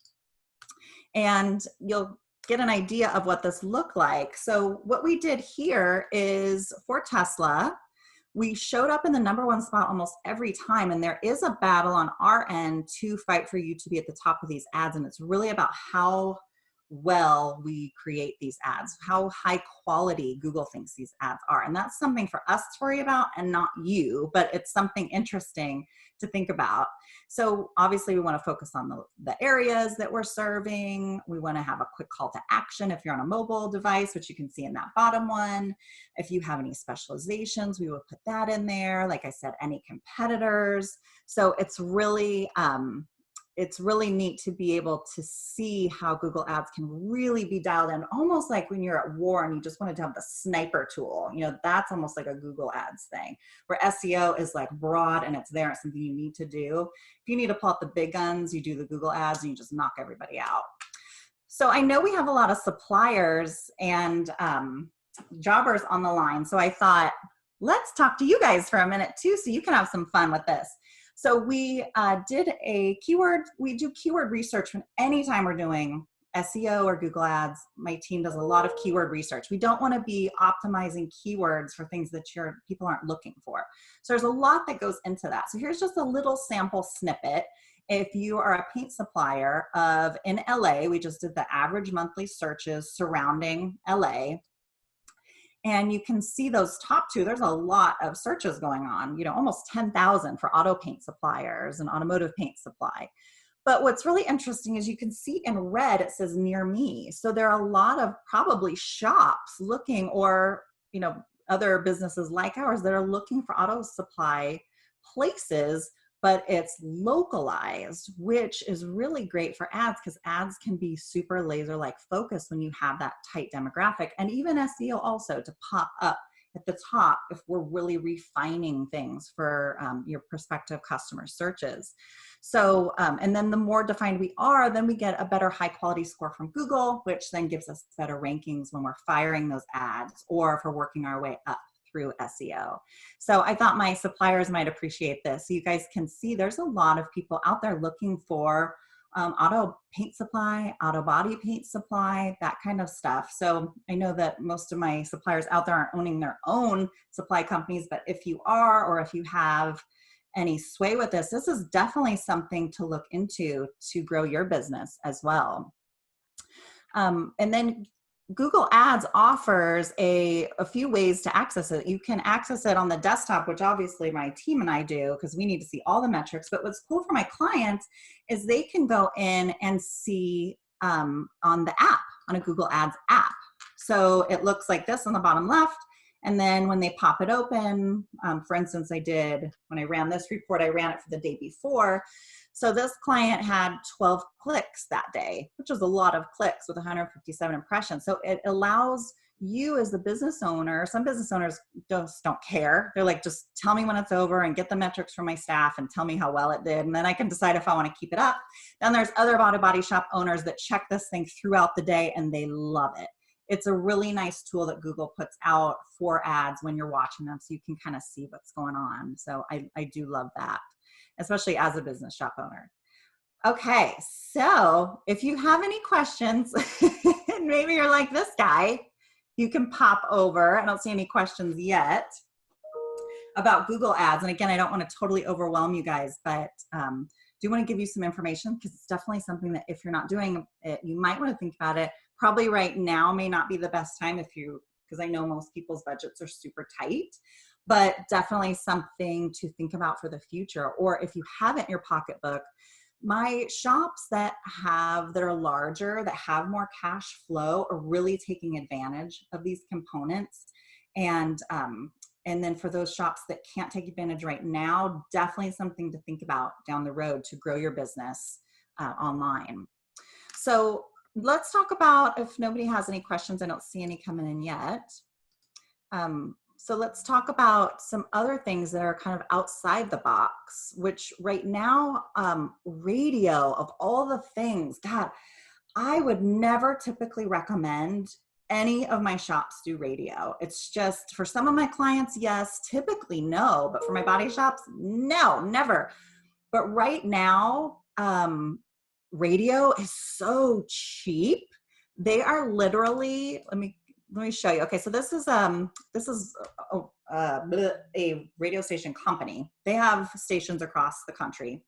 And you'll get an idea of what this looked like. So what we did here is for Tesla, we showed up in the #1 spot almost every time. And there is a battle on our end to fight for you to be at the top of these ads. And it's really about how well we create these ads, how high quality Google thinks these ads are. And that's something for us to worry about and not you, but it's something interesting to think about. So obviously we want to focus on the areas that we're serving. We want to have a quick call to action if you're on a mobile device, which you can see in that bottom one. If you have any specializations, we will put that in there. Like I said, any competitors. So it's really neat to be able to see how Google Ads can really be dialed in, almost like when you're at war and you just wanted to have the sniper tool. You know, that's almost like a Google Ads thing, where SEO is like broad and it's there, it's something you need to do. If you need to pull out the big guns, you do the Google Ads and you just knock everybody out. So I know we have a lot of suppliers and jobbers on the line. So I thought, let's talk to you guys for a minute too, so you can have some fun with this. So we we do keyword research anytime we're doing SEO or Google Ads. My team does a lot of keyword research. We don't want to be optimizing keywords for things that people aren't looking for. So there's a lot that goes into that. So here's just a little sample snippet. If you are a paint supplier in LA, we just did the average monthly searches surrounding LA. And you can see those top two, there's a lot of searches going on, you know, almost 10,000 for auto paint suppliers and automotive paint supply. But what's really interesting is you can see in red, it says near me. So there are a lot of probably shops looking, or, you know, other businesses like ours that are looking for auto supply places, but it's localized, which is really great for ads, because ads can be super laser-like focused when you have that tight demographic, and even SEO also to pop up at the top if we're really refining things for your prospective customer searches. So, and then the more defined we are, then we get a better high quality score from Google, which then gives us better rankings when we're firing those ads or if we're working our way up through SEO. So I thought my suppliers might appreciate this. So you guys can see there's a lot of people out there looking for auto paint supply, Autobody paint supply, that kind of stuff. So I know that most of my suppliers out there aren't owning their own supply companies, but if you are, or if you have any sway with this, this is definitely something to look into to grow your business as well. And then Google Ads offers a few ways to access it. You can access it on the desktop, which obviously my team and I do because we need to see all the metrics. But what's cool for my clients is they can go in and see on the app, on a Google Ads app. So it looks like this on the bottom left. And then when they pop it open, for instance, when I ran this report, I ran it for the day before. So this client had 12 clicks that day, which was a lot of clicks with 157 impressions. So it allows you as the business owner, some business owners just don't care. They're like, just tell me when it's over and get the metrics from my staff and tell me how well it did. And then I can decide if I want to keep it up. Then there's other Autobody shop owners that check this thing throughout the day and they love it. It's a really nice tool that Google puts out for ads when you're watching them, so you can kind of see what's going on. So I do love that, especially as a business shop owner. Okay, so if you have any questions, and maybe you're like this guy, you can pop over. I don't see any questions yet about Google Ads. And again, I don't want to totally overwhelm you guys, but do want to give you some information because it's definitely something that if you're not doing it, you might want to think about it. Probably right now may not be the best time because I know most people's budgets are super tight, but definitely something to think about for the future. Or if you have it in your pocketbook, my shops that are larger, that have more cash flow, are really taking advantage of these components. And then for those shops that can't take advantage right now, definitely something to think about down the road to grow your business online. So let's talk about, if nobody has any questions, I don't see any coming in yet. So let's talk about some other things that are kind of outside the box, which right now, radio, of all the things, God, I would never typically recommend any of my shops do radio. It's just, for some of my clients, yes, typically no, but for my body shops, no, never. But right now, radio is so cheap. They are literally, let me show you. Okay, so this is a radio station company. They have stations across the country.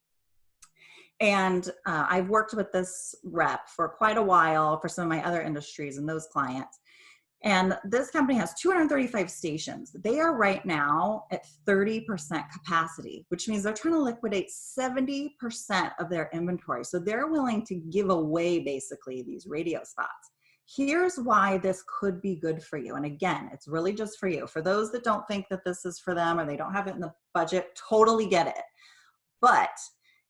And I've worked with this rep for quite a while for some of my other industries and those clients. And this company has 235 stations. They are right now at 30% capacity, which means they're trying to liquidate 70% of their inventory. So they're willing to give away basically these radio spots. Here's why this could be good for you. And again, it's really just for you. For those that don't think that this is for them or they don't have it in the budget, totally get it. But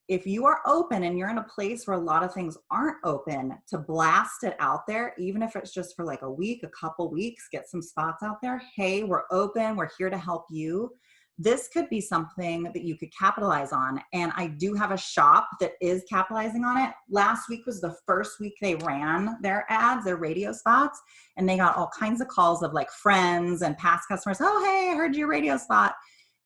if you are open and you're in a place where a lot of things aren't open, to blast it out there, even if it's just for like a week, a couple weeks, get some spots out there. Hey, we're open. We're here to help you. This could be something that you could capitalize on. And I do have a shop that is capitalizing on it. Last week was the first week they ran their ads, their radio spots, and they got all kinds of calls of like friends and past customers. Oh, hey, I heard your radio spot.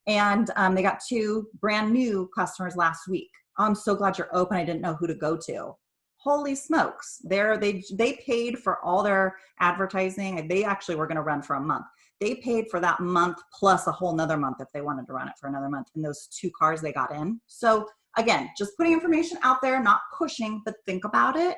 And they got 2 brand new customers last week. I'm so glad you're open. I didn't know who to go to. Holy smokes. They paid for all their advertising. They actually were going to run for a month. They paid for that month plus a whole nother month if they wanted to run it for another month in those 2 cars they got in. So again, just putting information out there, not pushing, but think about it.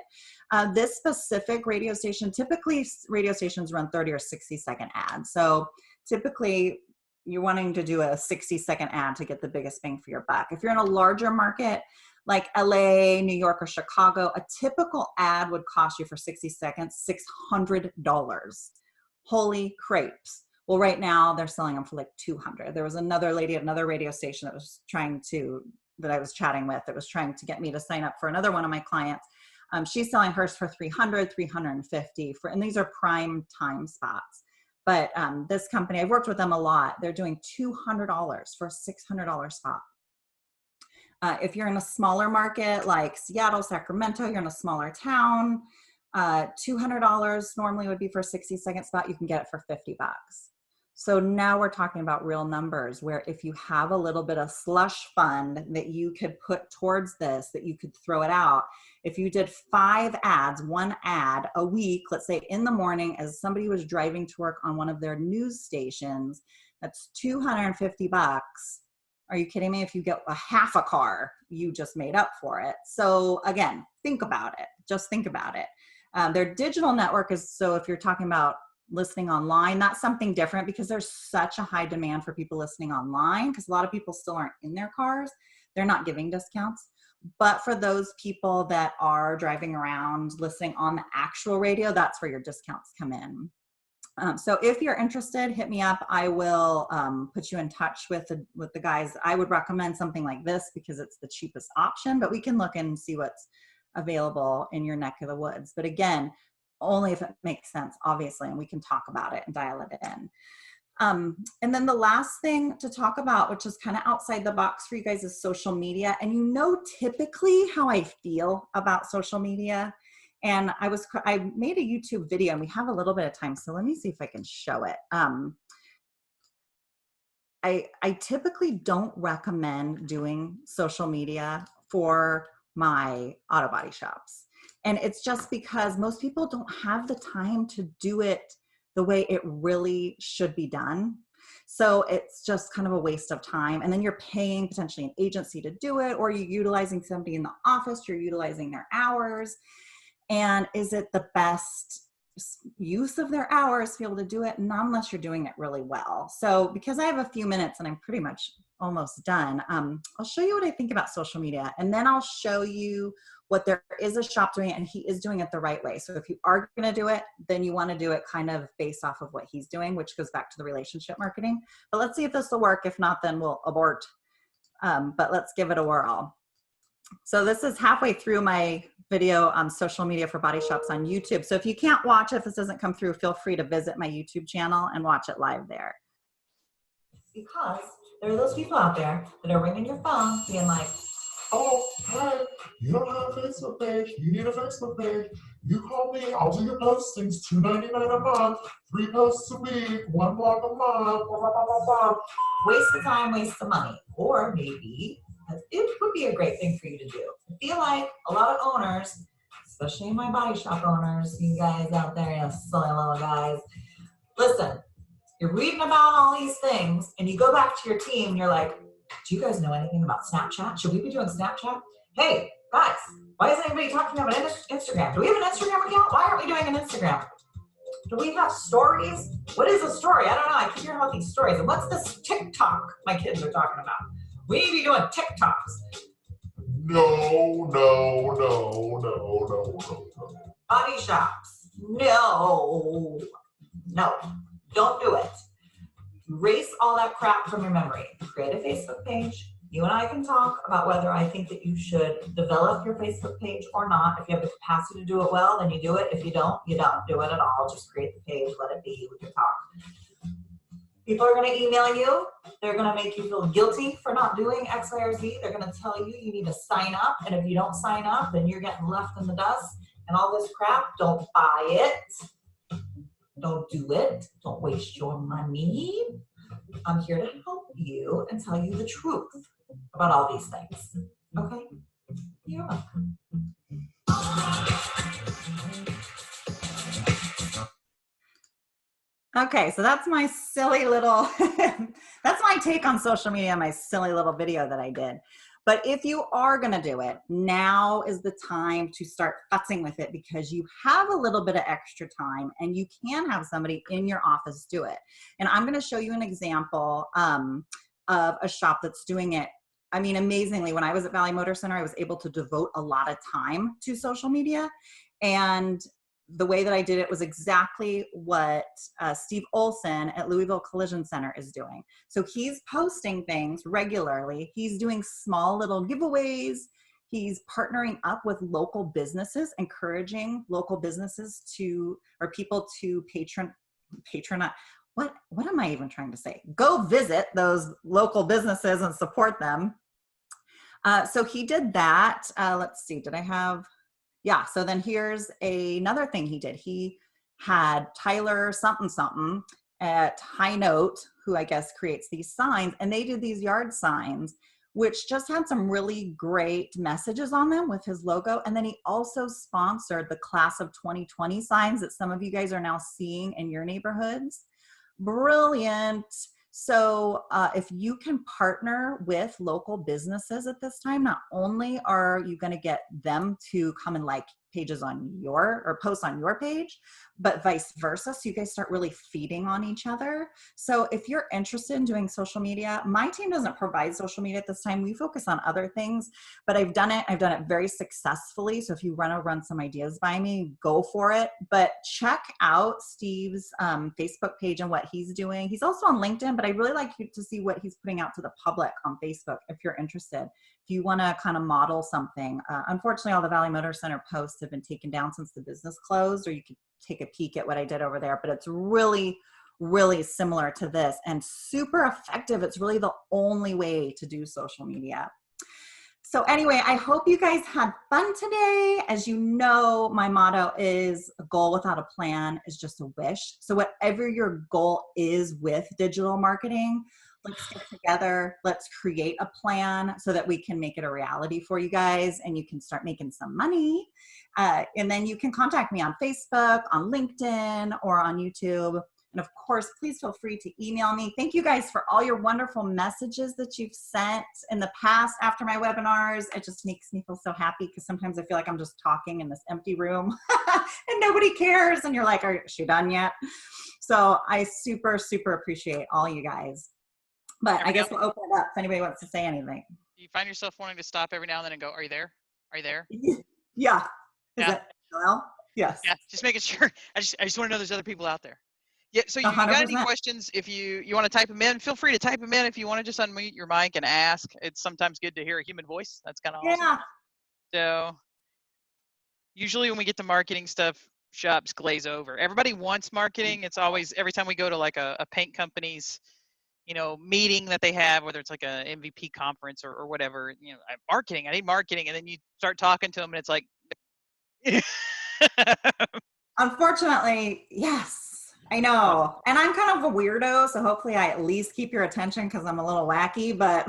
This specific radio station, typically radio stations run 30 or 60-second ads. So typically you're wanting to do a 60-second ad to get the biggest bang for your buck. If you're in a larger market like LA, New York, or Chicago, a typical ad would cost you for 60 seconds, $600. Holy crepes. Well, right now they're selling them for like $200. There was another lady at another radio station that I was chatting with that was trying to get me to sign up for another one of my clients. She's selling hers for $300, $350 and these are prime time spots. But this company, I've worked with them a lot. They're doing $200 for a $600 spot. If you're in a smaller market like Seattle, Sacramento, you're in a smaller town, $200 normally would be for a 60-second spot. You can get it for $50. So now we're talking about real numbers where if you have a little bit of slush fund that you could put towards this, that you could throw it out. If you did 5 ads, 1 ad a week, let's say in the morning as somebody was driving to work on one of their news stations, that's $250. Are you kidding me? If you get a half a car, you just made up for it. So again, think about it. Just think about it. Their digital network is, so if you're talking about listening online, that's something different because there's such a high demand for people listening online because a lot of people still aren't in their cars. They're not giving discounts. But for those people that are driving around listening on the actual radio, that's where your discounts come in. So if you're interested, hit me up. I will put you in touch with the guys. I would recommend something like this because it's the cheapest option, but we can look and see what's available in your neck of the woods. But again, only if it makes sense, obviously, and we can talk about it and dial it in. And then the last thing to talk about, which is kind of outside the box for you guys, is social media. And you know typically how I feel about social media. And I made a YouTube video and we have a little bit of time. So let me see if I can show it. I typically don't recommend doing social media for my auto body shops. And it's just because most people don't have the time to do it the way it really should be done. So it's just kind of a waste of time. And then you're paying potentially an agency to do it, or you're utilizing somebody in the office, you're utilizing their hours. And is it the best use of their hours to be able to do it? Not unless you're doing it really well. So because I have a few minutes and I'm pretty much almost done, I'll show you what I think about social media. And then I'll show you what there is a shop doing, and he is doing it the right way. So if you are going to do it, then you want to do it kind of based off of what he's doing, which goes back to the relationship marketing. But let's see if this will work. If not, then we'll abort. But let's give it a whirl. So this is halfway through my video on social media for body shops on YouTube. So if you can't watch it, if this doesn't come through, feel free to visit my YouTube channel and watch it live there. Because there are those people out there that are ringing your phone being like, oh, hey, you don't have a Facebook page. You need a Facebook page. You call me, I'll do your postings, $2.99 a month, 3 posts a week, 1 blog a month, blah, blah, blah, blah, blah. Waste the time, waste the money. Or maybe it would be a great thing for you to do. I feel like a lot of owners, especially my body shop owners, you guys out there, you silly little guys, listen, you're reading about all these things and you go back to your team and you're like, do you guys know anything about Snapchat? Should we be doing Snapchat? Hey, Guys, why isn't anybody talking about Instagram? Do we have an Instagram account? Why aren't we doing an Instagram? Do we have stories? What is a story? I don't know. I keep hearing about these stories. And what's this TikTok my kids are talking about? We need to be doing TikToks. No. Body shops. No. Don't do it. Erase all that crap from your memory. Create a Facebook page. You and I can talk about whether I think that you should develop your Facebook page or not. If you have the capacity to do it well, then you do it. If you don't do it at all. Just create the page, let it be, we can talk. People are going to email you. They're going to make you feel guilty for not doing X, Y, or Z. They're going to tell you you need to sign up. And if you don't sign up, then you're getting left in the dust and all this crap. Don't buy it. Don't do it. Don't waste your money. I'm here to help you and tell you the truth about all these things. Okay? You're welcome. Okay, so that's my silly little, that's my take on social media, my silly little video that I did. But if you are gonna do it, now is the time to start futzing with it because you have a little bit of extra time and you can have somebody in your office do it. And I'm gonna show you an example of a shop that's doing it. I mean, amazingly, when I was at Valley Motor Center, I was able to devote a lot of time to social media. And the way that I did it was exactly what Steve Olson at Louisville Collision Center is doing. So he's posting things regularly. He's doing small little giveaways. He's partnering up with local businesses, encouraging local businesses to, or people to patronize. What am I even trying to say? Go visit those local businesses and support them. So he did that. Let's see, did I have? Yeah, so then here's another thing he did. He had Tyler something at High Note, who I guess creates these signs, and they did these yard signs, which just had some really great messages on them with his logo. And then he also sponsored the class of 2020 signs that some of you guys are now seeing in your neighborhoods. Brilliant. So if you can partner with local businesses at this time, not only are you going to get them to come and like pages on your, or posts on your page, but vice versa. So you guys start really feeding on each other. So if you're interested in doing social media, my team doesn't provide social media at this time. We focus on other things, but I've done it very successfully. So if you want to run some ideas by me, go for it. But check out Steve's Facebook page and what he's doing. He's also on LinkedIn, but I'd really like you to see what he's putting out to the public on Facebook if you're interested. If you want to kind of model something. Unfortunately, all the Valley Motor Center posts have been taken down since the business closed, or you could take a peek at what I did over there, but it's really, really similar to this and super effective. It's really the only way to do social media. So anyway, I hope you guys had fun today. As you know, my motto is a goal without a plan is just a wish. So whatever your goal is with digital marketing, let's get together, let's create a plan so that we can make it a reality for you guys and you can start making some money. And then you can contact me on Facebook, on LinkedIn, or on YouTube. And of course, please feel free to email me. Thank you guys for all your wonderful messages that you've sent in the past after my webinars. It just makes me feel so happy because sometimes I feel like I'm just talking in this empty room and nobody cares. And you're like, is she done yet? So I super, super appreciate all you guys. But I guess we'll open it up if anybody wants to say anything. Do you find yourself wanting to stop every now and then and go, are you there? Are you there? Yeah. Yeah. Well, yes. Yeah, just making sure. I just want to know there's other people out there. Yeah, so you got any questions? If you want to type them in, feel free to type them in. If you want to just unmute your mic and ask, it's sometimes good to hear a human voice. That's kind of awesome. So usually when we get to marketing stuff, shops glaze over. Everybody wants marketing. It's always, every time we go to like a paint company's, meeting that they have, whether it's like a MVP conference or whatever, marketing, I need marketing. And then you start talking to them and it's like, unfortunately, yes. I know. And I'm kind of a weirdo, so hopefully I at least keep your attention because I'm a little wacky, but,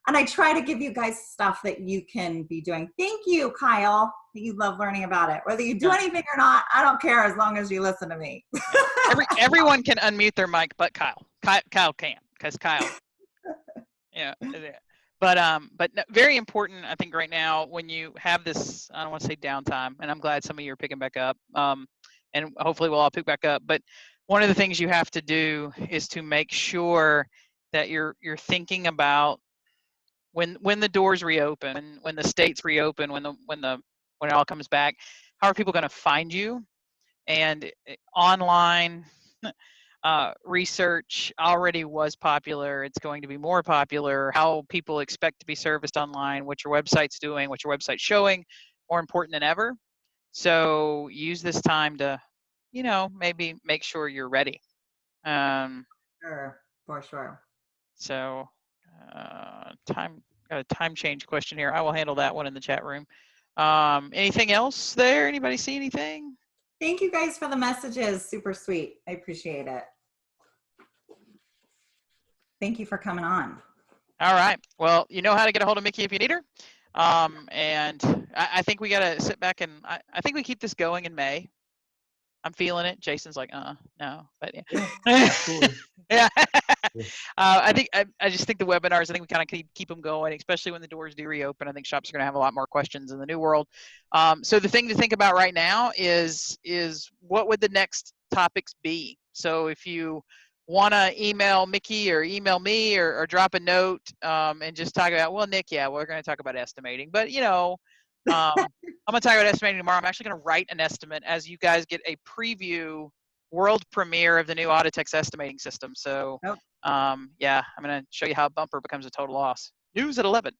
and I try to give you guys stuff that you can be doing. Thank you, Kyle. You love learning about it. Whether you do anything or not, I don't care as long as you listen to me. Everyone can unmute their mic, but Kyle. Kyle can't, because Kyle, But very important, I think, right now when you have this, I don't want to say downtime, and I'm glad some of you are picking back up, and hopefully we'll all pick back up. But one of the things you have to do is to make sure that you're thinking about when the doors reopen, when the states reopen, when it all comes back, how are people going to find you? And online research already was popular. It's going to be more popular. How people expect to be serviced online, what your website's doing, what your website's showing, more important than ever. So use this time to, maybe make sure you're ready. Sure, for sure. So got a time change question here. I will handle that one in the chat room. Anything else there? Anybody see anything? Thank you guys for the messages. Super sweet. I appreciate it. Thank you for coming on. All right. Well, you know how to get a hold of Micki if you need her. And I think we got to sit back and I think we keep this going in May. I'm feeling it. Jason's like, no, but yeah. Absolutely. Yeah. I just think the webinars, I think we kind of keep them going, especially when the doors do reopen. I think shops are going to have a lot more questions in the new world. So the thing to think about right now is what would the next topics be? So if you want to email Micki or email me or drop a note and just talk about, well, Nick, yeah, we're going to talk about estimating, but I'm going to talk about estimating tomorrow. I'm actually going to write an estimate as you guys get a preview world premiere of the new Autotex estimating system. So, yeah, I'm going to show you how a bumper becomes a total loss. News at 11.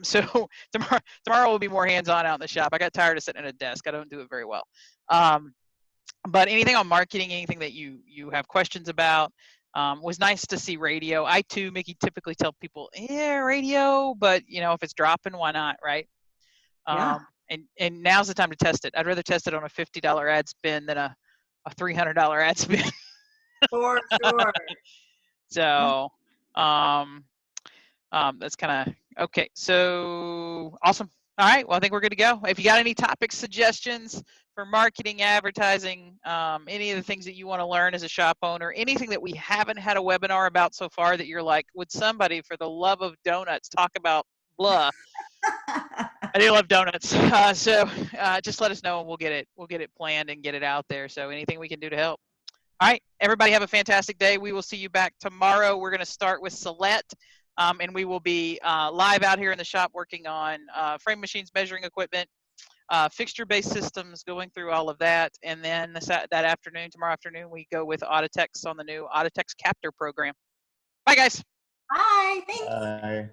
So tomorrow will be more hands-on out in the shop. I got tired of sitting at a desk. I don't do it very well. But anything on marketing, anything that you have questions about, was nice to see radio. I too, Micki, typically tell people, yeah, radio, but if it's dropping, why not, right? Yeah. And now's the time to test it. I'd rather test it on a $50 ad spend than a $300 ad spend. For sure. So that's kind of okay. So awesome. All right. Well, I think we're good to go. If you got any topic suggestions for marketing, advertising, any of the things that you want to learn as a shop owner, anything that we haven't had a webinar about so far that you're like, would somebody, for the love of donuts, talk about blah? I do love donuts. So just let us know and we'll get it planned and get it out there. So anything we can do to help. All right, everybody have a fantastic day. We will see you back tomorrow. We're going to start with Celette, and we will be live out here in the shop working on frame machines, measuring equipment, fixture-based systems, going through all of that. And then tomorrow afternoon, we go with Autotex on the new Autotex Captor program. Bye, guys. Bye. Thanks. Bye.